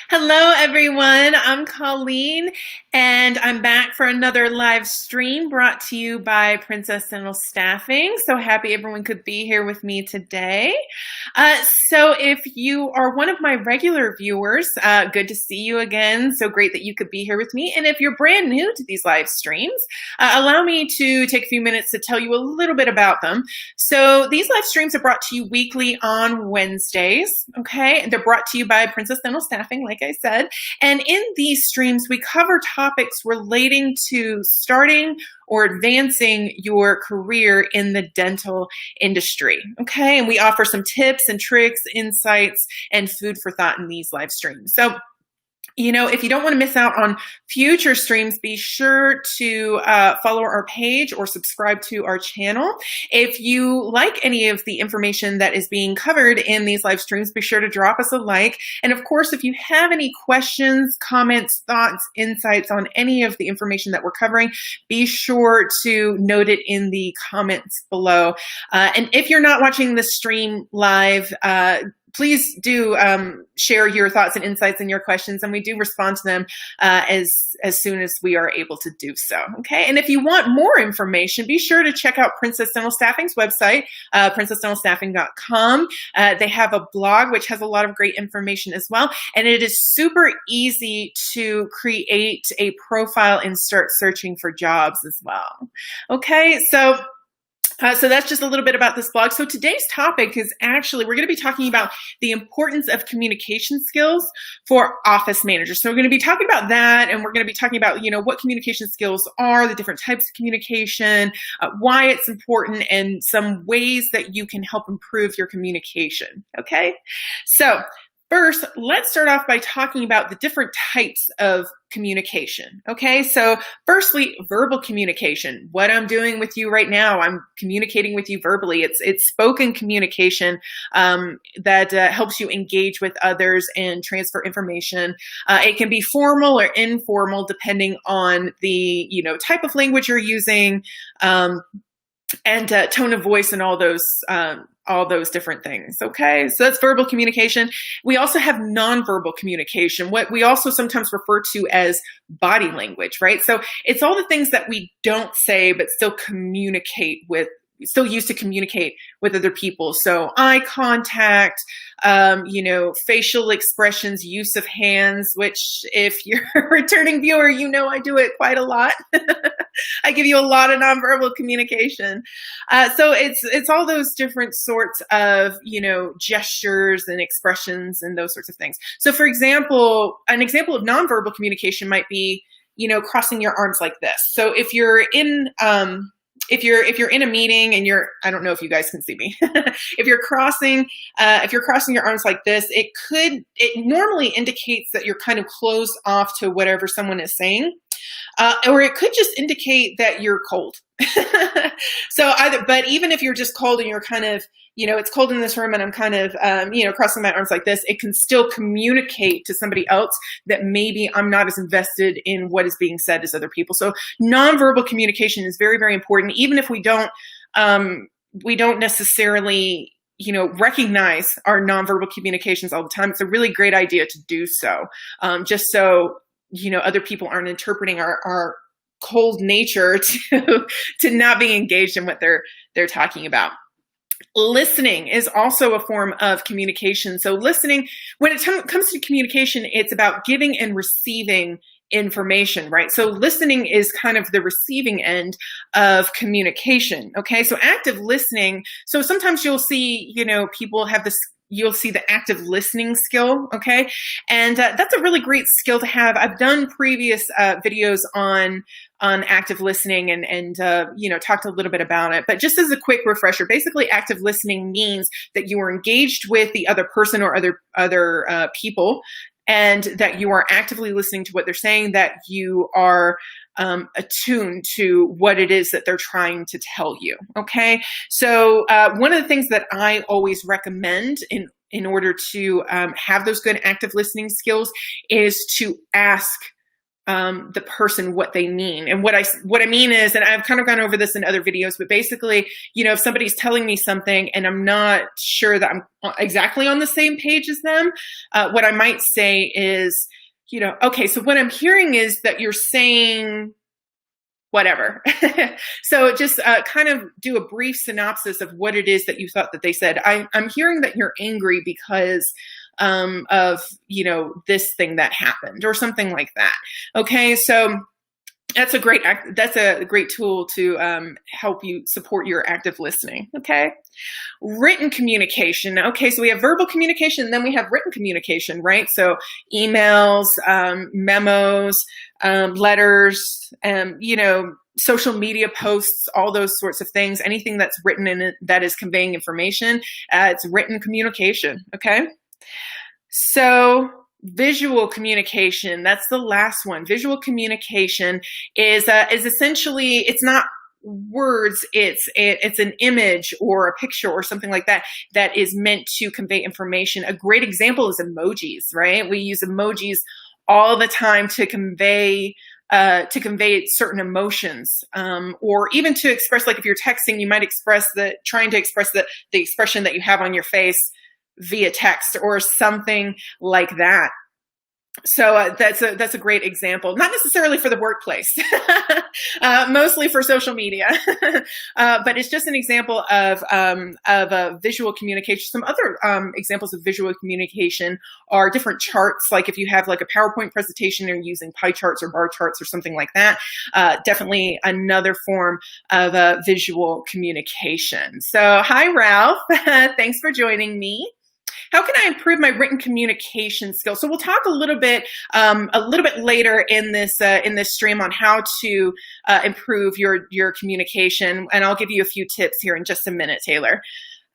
Hello, everyone. I'm Colleen, and I'm back for another live stream brought to you by Princess Dental Staffing. So happy everyone could be here with me today. So if you are one of my regular viewers, good to see you again. So great that you could be here with me. And if you're brand new to these live streams, allow me to take a few minutes to tell you a little bit about them. So these live streams are brought to you weekly on Wednesdays. Okay, they're brought to you by Princess Dental Staffing, like I said. And in these streams, we cover topics relating to starting or advancing your career in the dental industry. Okay, and we offer some tips and tricks, insights, and food for thought in these live streams. So if you don't want to miss out on future streams, be sure to follow our page or subscribe to our channel. If you like any of the information that is being covered in these live streams, be sure to drop us a like. And of course, if you have any questions, comments, thoughts, insights on any of the information that we're covering, be sure to note it in the comments below. And if you're not watching the stream live, please do share your thoughts and insights and your questions, and we do respond to them as soon as we are able to do so. Okay, and if you want more information, be sure to check out Princess Dental Staffing's website, princessdentalstaffing.com. They have a blog which has a lot of great information as well, and it is super easy to create a profile and start searching for jobs as well. Okay, so that's just a little bit about this blog. So today's topic is we're going to be talking about the importance of communication skills for office managers. So we're going to be talking about that, and we're going to be talking about, what communication skills are, the different types of communication, why it's important, and some ways that you can help improve your communication. Okay? So first, let's start off by talking about the different types of communication. Okay, so firstly, verbal communication. What I'm doing with you right now, I'm communicating with you verbally. It's spoken communication that helps you engage with others and transfer information. It can be formal or informal depending on the type of language you're using, and tone of voice and all those different things. Okay, so that's verbal communication. We also have nonverbal communication, what we also sometimes refer to as body language, right? So it's all the things that we don't say but still use to communicate with other people. So eye contact, facial expressions, use of hands, which if you're a returning viewer, I do it quite a lot. I give you a lot of nonverbal communication. So it's all those different sorts of, gestures and expressions and those sorts of things. So for example, an example of nonverbal communication might be, crossing your arms like this. So if you're in a meeting and I don't know if you guys can see me, if you're crossing your arms like this, it normally indicates that you're kind of closed off to whatever someone is saying. Or it could just indicate that you're cold. But even if you're just cold and you're kind of, it's cold in this room and I'm kind of, crossing my arms like this, it can still communicate to somebody else that maybe I'm not as invested in what is being said as other people. So nonverbal communication is very, very important, even if we don't necessarily recognize our nonverbal communications all the time. It's a really great idea to do so, just so other people aren't interpreting our cold nature to not being engaged in what they're talking about. Listening is also a form of communication. So listening, when it comes to communication, it's about giving and receiving information, right? So listening is kind of the receiving end of communication. Okay, so active listening. So sometimes you'll see, people have this. You'll see the active listening skill, okay? And that's a really great skill to have. I've done previous videos on active listening and talked a little bit about it. But just as a quick refresher, basically active listening means that you are engaged with the other person or other people, and that you are actively listening to what they're saying, that you are attuned to what it is that they're trying to tell you. Okay, so one of the things that I always recommend in order to have those good active listening skills is to ask the person what they mean. And what I mean is, and I've kind of gone over this in other videos, but basically, if somebody's telling me something and I'm not sure that I'm exactly on the same page as them, what I might say is, okay, so what I'm hearing is that you're saying whatever. So just kind of do a brief synopsis of what it is that you thought that they said. I'm hearing that you're angry because of, this thing that happened or something like that. Okay. So that's a great tool to help you support your active listening. Okay. Written communication. Okay. So we have verbal communication, and then we have written communication, right? So emails, memos, letters, social media posts, all those sorts of things, anything that's written in it that is conveying information, it's written communication. Okay. So visual communication, that's the last one. Visual communication is essentially, it's not words, it's an image or a picture or something like that that is meant to convey information. A great example is emojis, right? We use emojis all the time to convey certain emotions, or even to express, like if you're texting, you might trying to express the expression that you have on your face via text or something like that. So that's a great example, not necessarily for the workplace, mostly for social media, but it's just an example of visual communication. Some other examples of visual communication are different charts. Like if you have like a PowerPoint presentation and you're using pie charts or bar charts or something like that, definitely another form of visual communication. So hi, Ralph. Thanks for joining me. How can I improve my written communication skills? So we'll talk a little bit later in this stream on how to improve your communication, and I'll give you a few tips here in just a minute, Taylor.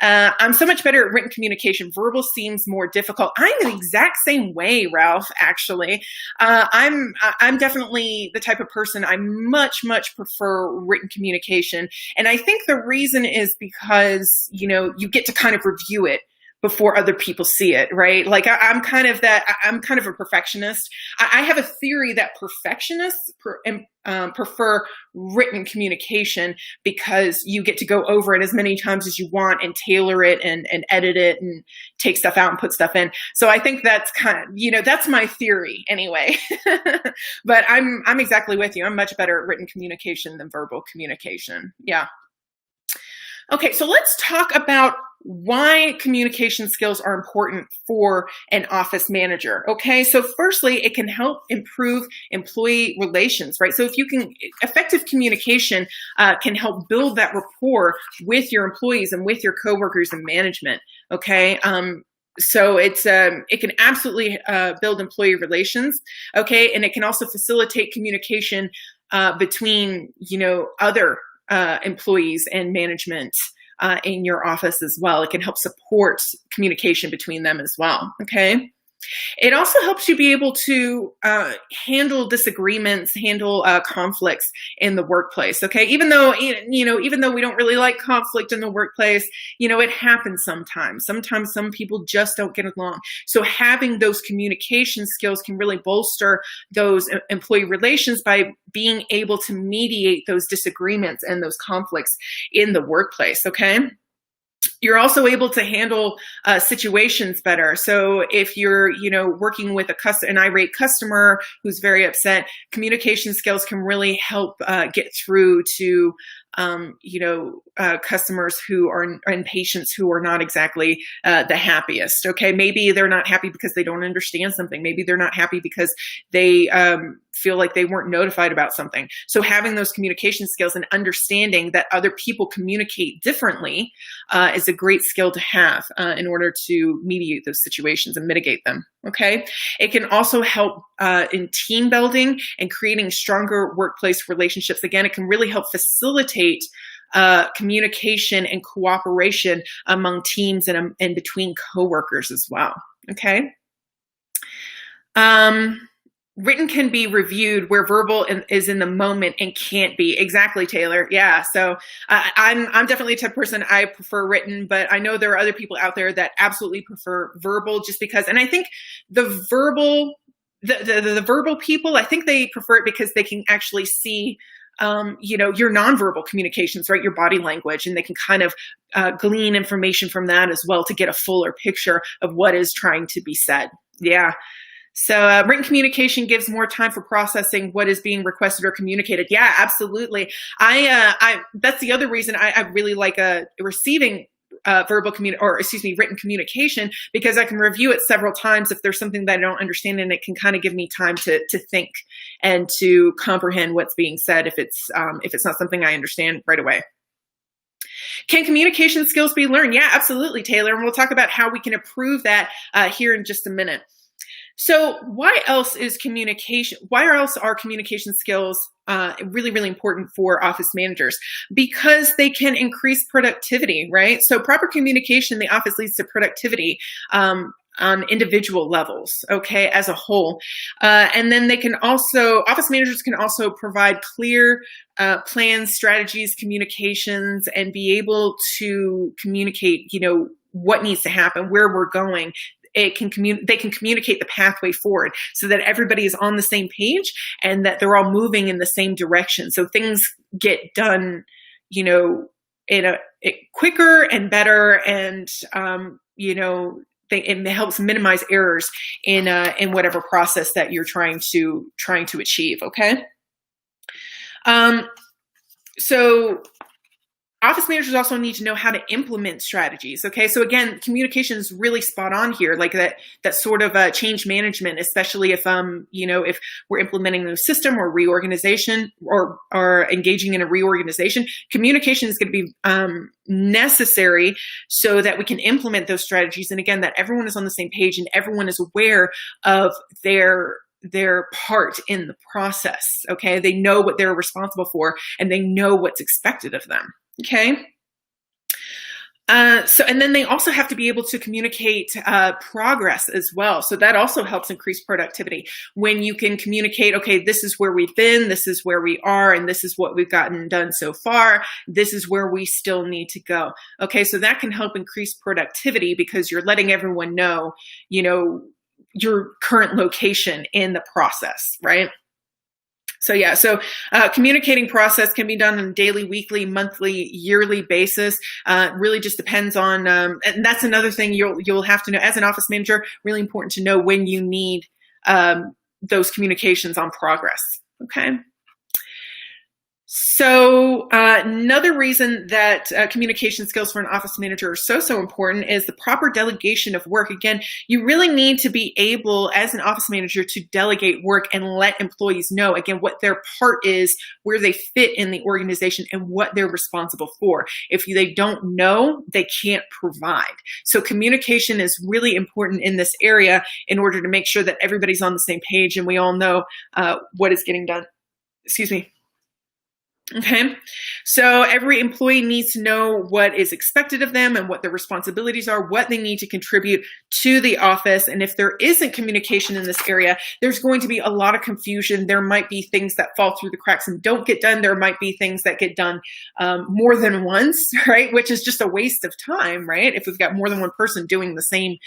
I'm so much better at written communication. Verbal seems more difficult. I'm the exact same way, Ralph, actually. I'm definitely the type of person, I much prefer written communication. And I think the reason is because, you get to kind of review it before other people see it, right? Like I'm kind of a perfectionist. I have a theory that perfectionists prefer written communication because you get to go over it as many times as you want and tailor it and edit it and take stuff out and put stuff in. So I think that's kind of, that's my theory anyway. But I'm exactly with you. I'm much better at written communication than verbal communication. Yeah. Okay, so let's talk about why communication skills are important for an office manager. Okay, so firstly, it can help improve employee relations, right? So if you can, effective communication can help build that rapport with your employees and with your coworkers and management. Okay. So it can absolutely build employee relations. Okay, and it can also facilitate communication between other employees and management in your office as well. It can help support communication between them as well. Okay. It also helps you be able to handle disagreements, handle conflicts in the workplace. Okay, even though we don't really like conflict in the workplace, it happens sometimes. Sometimes some people just don't get along. So having those communication skills can really bolster those employee relations by being able to mediate those disagreements and those conflicts in the workplace. Okay. You're also able to handle situations better. So if you're, working with an irate customer who's very upset, communication skills can really help get through to customers who are, and patients who are not exactly the happiest. Okay, maybe they're not happy because they don't understand something. Maybe they're not happy because they feel like they weren't notified about something. So having those communication skills and understanding that other people communicate differently is a great skill to have in order to mediate those situations and mitigate them. Okay, it can also help in team building and creating stronger workplace relationships. Again, it can really help facilitate communication and cooperation among teams and between coworkers as well. Okay. Written can be reviewed where verbal is in the moment and can't be. Exactly, Taylor. Yeah. So I'm definitely a type of person. I prefer written, but I know there are other people out there that absolutely prefer verbal just because, and I think the verbal the verbal people, I think they prefer it because they can actually see your nonverbal communications, right? Your body language, and they can kind of glean information from that as well to get a fuller picture of what is trying to be said. Yeah. So written communication gives more time for processing what is being requested or communicated. Yeah, absolutely. That's the other reason I really like receiving written communication, because I can review it several times if there's something that I don't understand, and it can kind of give me time to think and to comprehend what's being said if it's not something I understand right away. Can communication skills be learned? Yeah, absolutely, Taylor. And we'll talk about how we can improve that here in just a minute. So why else are communication skills really, really important for office managers? Because they can increase productivity, right? So proper communication in the office leads to productivity on individual levels, okay, as a whole. And then office managers can also provide clear plans, strategies, communications, and be able to communicate, what needs to happen, where we're going. They can communicate the pathway forward so that everybody is on the same page and that they're all moving in the same direction. So things get done, in a quicker and better, and it helps minimize errors in whatever process that you're trying to achieve. Okay. So office managers also need to know how to implement strategies. Okay, so again, communication is really spot on here, like that sort of change management, especially if if we're implementing a new system or reorganization or engaging in a reorganization. Communication is going to be necessary so that we can implement those strategies, and again, that everyone is on the same page and everyone is aware of their part in the process. Okay, they know what they're responsible for and they know what's expected of them. Okay. And then they also have to be able to communicate progress as well. So that also helps increase productivity when you can communicate, okay, this is where we've been, this is where we are, and this is what we've gotten done so far. This is where we still need to go. Okay, so that can help increase productivity because you're letting everyone know, your current location in the process, right? So yeah, communicating process can be done on a daily, weekly, monthly, yearly basis. Really just depends on, and that's another thing you'll have to know as an office manager. Really important to know when you need those communications on progress. Okay. So another reason that communication skills for an office manager are so important is the proper delegation of work. Again, you really need to be able, as an office manager, to delegate work and let employees know, again, what their part is, where they fit in the organization, and what they're responsible for. If they don't know, they can't provide. So communication is really important in this area in order to make sure that everybody's on the same page and we all know what is getting done. Excuse me. Okay, so every employee needs to know what is expected of them and what their responsibilities are, what they need to contribute to the office. And if there isn't communication in this area, there's going to be a lot of confusion. There might be things that fall through the cracks and don't get done. There might be things that get done more than once, right? Which is just a waste of time, right? If we've got more than one person doing the same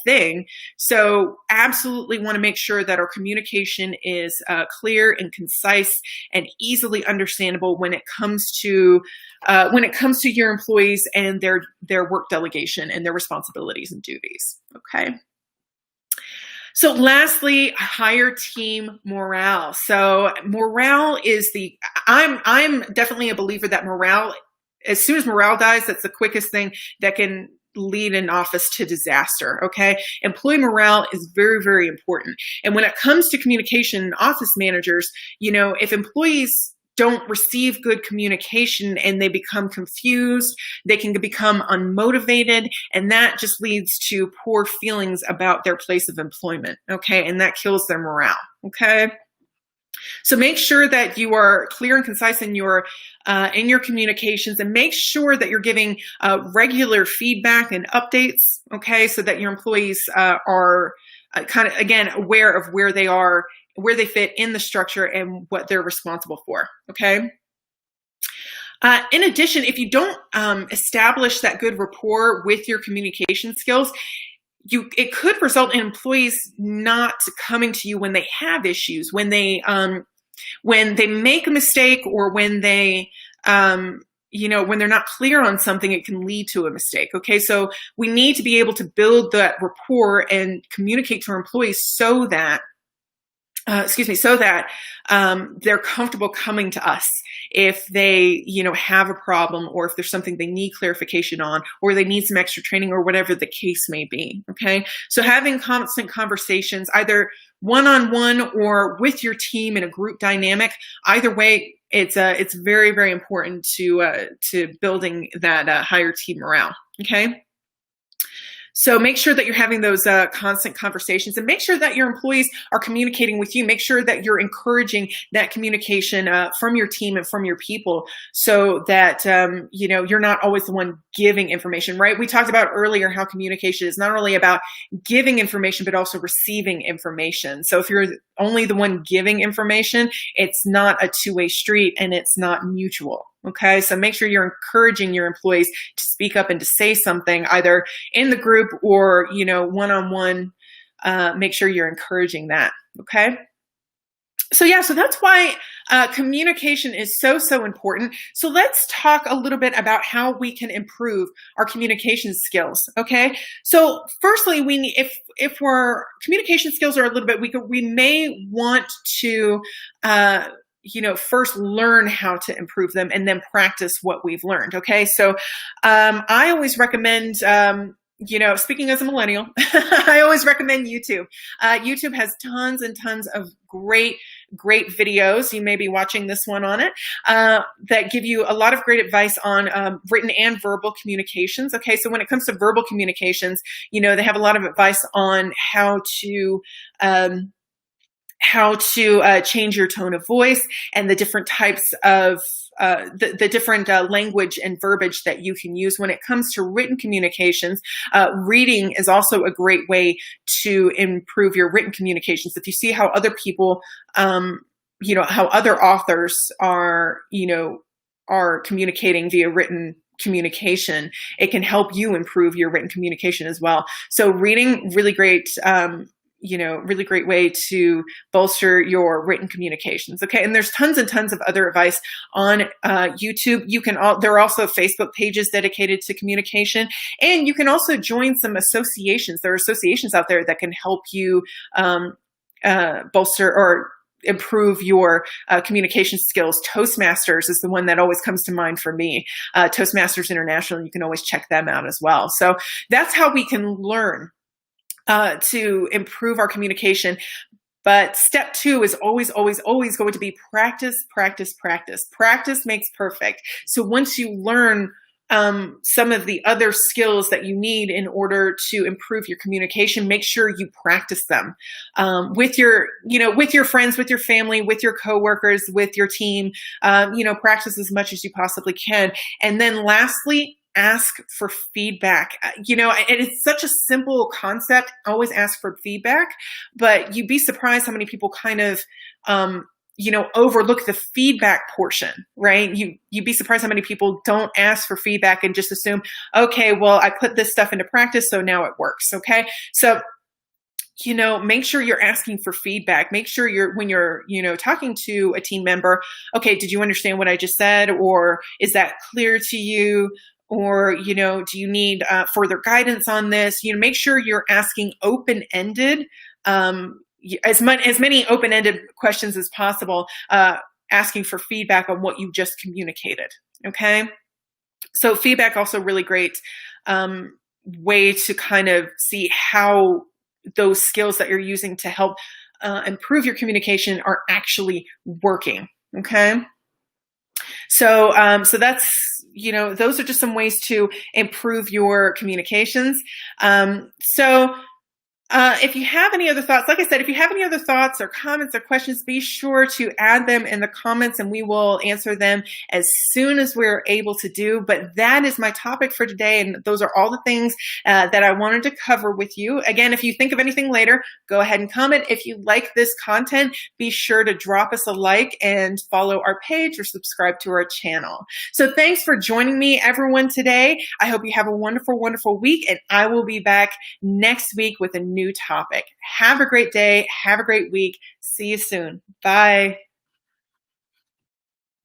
thing. So absolutely want to make sure that our communication is clear and concise and easily understandable when it comes to your employees and their work delegation and their responsibilities and duties. Okay. So lastly, higher team morale. So morale is I'm definitely a believer that morale, as soon as morale dies, that's the quickest thing that can lead an office to disaster. Okay. Employee morale is very, very important. And when it comes to communication, office managers, if employees don't receive good communication and they become confused, they can become unmotivated, and that just leads to poor feelings about their place of employment. Okay. And that kills their morale. Okay. So make sure that you are clear and concise in your communications, and make sure that you're giving regular feedback and updates. Okay. So that your employees are kind of, again, aware of where they are, where they fit in the structure, and what they're responsible for. Okay. In addition, if you don't establish that good rapport with your communication skills, it could result in employees not coming to you when they have issues, when they make a mistake, or when they when they're not clear on something, it can lead to a mistake. Okay, so we need to be able to build that rapport and communicate to our employees so that they're comfortable coming to us if they, have a problem, or if there's something they need clarification on, or they need some extra training, or whatever the case may be. Okay, so having constant conversations, either one-on-one or with your team in a group dynamic, either way, it's very, very important to building that higher team morale. Okay. So make sure that you're having those constant conversations, and make sure that your employees are communicating with you. Make sure that you're encouraging that communication from your team and from your people, so that, you're not always the one giving information, right? We talked about earlier how communication is not only about giving information, but also receiving information. So if you're only the one giving information, it's not a two-way street, and it's not mutual. Okay, so make sure you're encouraging your employees to speak up and to say something, either in the group or, one-on-one. Make sure you're encouraging that. Okay. So that's why communication is so, so important. So let's talk a little bit about how we can improve our communication skills. Okay. So firstly, if our communication skills are a little bit weaker, we may want to, first learn how to improve them, and then practice what we've learned. Okay. So, I always recommend, speaking as a millennial, I always recommend YouTube. YouTube has tons and tons of great videos. You may be watching this one on it, that give you a lot of great advice on written and verbal communications. Okay, so when it comes to verbal communications, they have a lot of advice on how to change your tone of voice, and the different types of the different language and verbiage that you can use. When it comes to written communications, reading is also a great way to improve your written communications. If you see how other people, how other authors are communicating via written communication, it can help you improve your written communication as well. So reading, really great, really great way to bolster your written communications. Okay. And there's tons and tons of other advice on YouTube. There are also Facebook pages dedicated to communication, and you can also join some associations. There are associations out there that can help you bolster or improve your communication skills. Toastmasters is the one that always comes to mind for me. Toastmasters International, you can always check them out as well. So that's how we can learn to improve our communication. But step 2 is always, always, always going to be practice, practice, practice. Practice makes perfect. So once you learn some of the other skills that you need in order to improve your communication, make sure you practice them with your friends, with your family, with your coworkers, with your team. Practice as much as you possibly can. And then lastly, ask for feedback. It's such a simple concept. Always ask for feedback, but you'd be surprised how many people kind of, overlook the feedback portion, right? You'd be surprised how many people don't ask for feedback and just assume, okay, well, I put this stuff into practice, so now it works. Okay. So, make sure you're asking for feedback. Make sure when you're talking to a team member, okay, did you understand what I just said? Or is that clear to you? Or, do you need further guidance on this? Make sure you're asking open-ended, as many open-ended questions as possible, asking for feedback on what you just communicated. Okay. So feedback also really great way to kind of see how those skills that you're using to help improve your communication are actually working. Okay. So that's, those are just some ways to improve your communications. So If you have any other thoughts, like I said, if you have any other thoughts or comments or questions, be sure to add them in the comments and we will answer them as soon as we're able to do. But that is my topic for today. And those are all the things that I wanted to cover with you. Again, if you think of anything later, go ahead and comment. If you like this content, be sure to drop us a like and follow our page or subscribe to our channel. So thanks for joining me, everyone, today. I hope you have a wonderful, wonderful week, and I will be back next week with a new topic. Have a great day. Have a great week. See you soon. Bye.